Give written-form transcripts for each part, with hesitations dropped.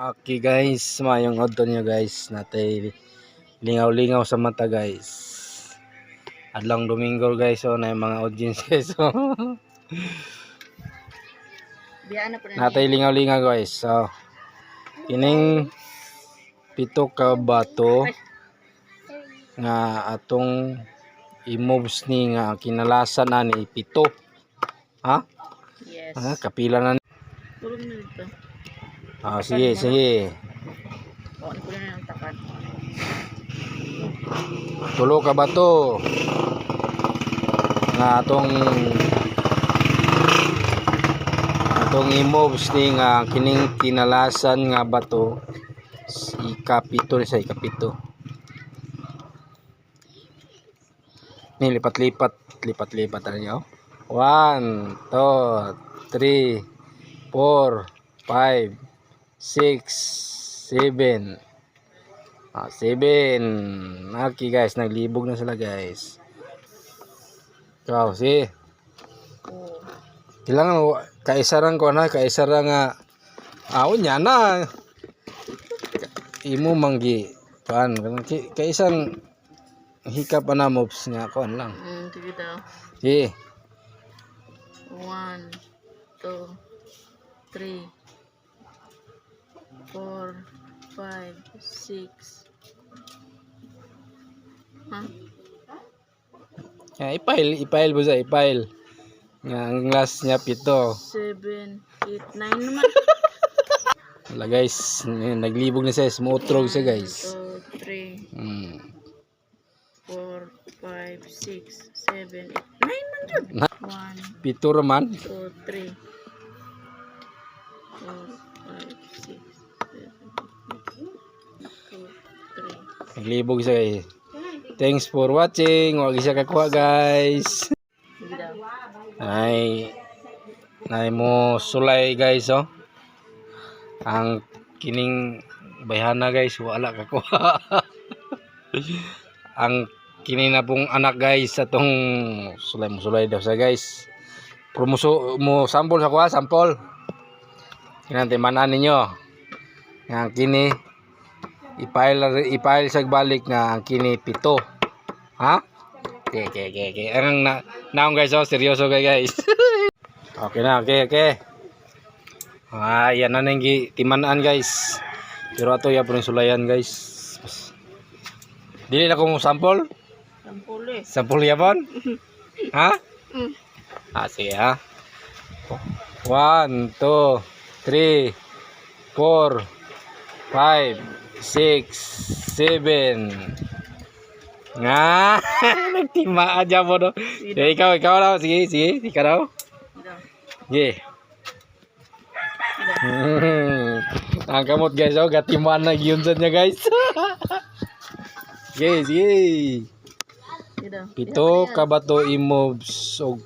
Okay guys, mayong adto niyo guys, natay lingaw-lingaw sa mata guys. Adlang Domingo guys, so na yung mga audience guys. So, natay lingaw-lingaw guys. So, kining pito ka bato nga atong i-moves ni nga kinalasan na ni pito. Ha? Yes. Kapila na. Tulog na dito. Sige, sige. Kuhaan ko na ng takan. Tulo ka bato nga atong i-moves ni nga kining kinalasan nga bato ikapito sa ikapito. Ni lipat-lipat tayo. 1 2 3 4 5 6 7. 7. Okay guys, naglibog na sila guys. Ikaw, si. Kailangan kaisarang ko na, kaisarang nga. Nya na. Imo manggi. Kuan, kaisang hikap na moves nga kuan lang. Sige daw. Si. 1 2 3 4 5 6. Ipail mo sa ipail. Nga ang last niya pito. 7 8 9 naman. Wala guys, naglibog na siya, sumutrog siya guys. 2 3 4 5 6 7 8 9 man jud. 1 Pito raman. 2 3 4 5 6 7 8 2 3. Naglibog siya guys. Thanks for watching. Wag siya kakuha guys. Ay mo sulay guys oh. Ang kining bayhana guys wala kakuha. Ang kining na pong anak guys atong sulay daw sa guys. Promoso mo sample sa kuha, sample. Kinante manan ninyo. Yang kini ipail sa balik nga ang kini pito. Ha? Okay. Ang naong guys, oh, seryoso guys. Okay na, okay. Yan na nang timanaan guys. Pero ato ya pun sulayan guys. Dili na ko mo sample? Sample ya pon? Ha? Sige ha. 1 2 3 4 5 6 7. Nga nagtima aja mo no. Ikaw daw, sige ikaw daw. Sige. Ang kamot guys, oh, gatimaan na gyud niya guys. Sige. Pito ka bato i-moves og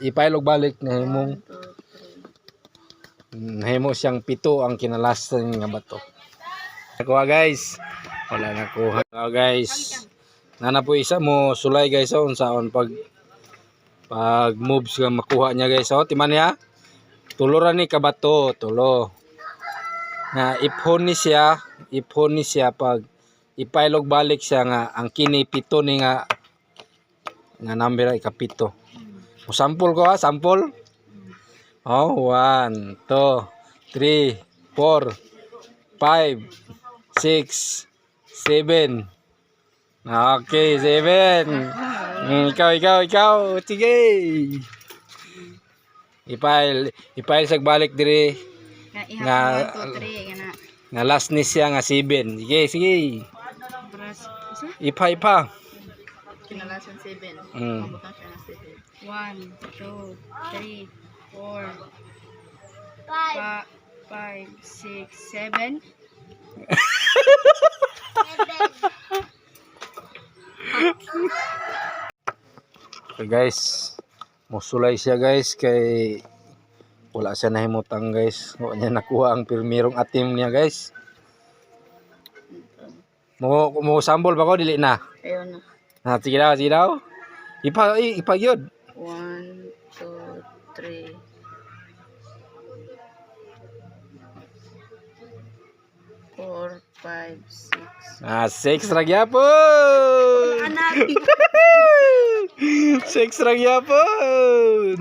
ipail og balik na himo siyang pito ang kinalasan nga bato. Nakuha guys. Wala nakuha. Guys. Nana po isa mo sulay guys oh, unsaon pag moves nga makuha niya guys oh. Timan niya. Tuloran ni kabato, tulo. Na iphon ni siya pag ipailog balik siya nga ang kini pito ni nga number ikapito. O sample ko ha, sample. Oh, 1 2 3 4 5 6 7. Okay, 7. Ikaw. Sige. Ipail sa balik dire. Nga last ni siya nga 7. Sige. Ipa. Kinalasan 7. Mabutang siya ng 7. 1 2 3 4 5 6 7. Okay guys, musulay siya guys kay wala siya nahimutang guys. Wala niya nakuha ang pirmirong atim niya guys. Mo sample ba ko dili na? Ayun na. Sige daw. Ipa gyud. 1 2 3 4, 5, 6. 6 ra gyapon. Anak! 6 ra gyapon.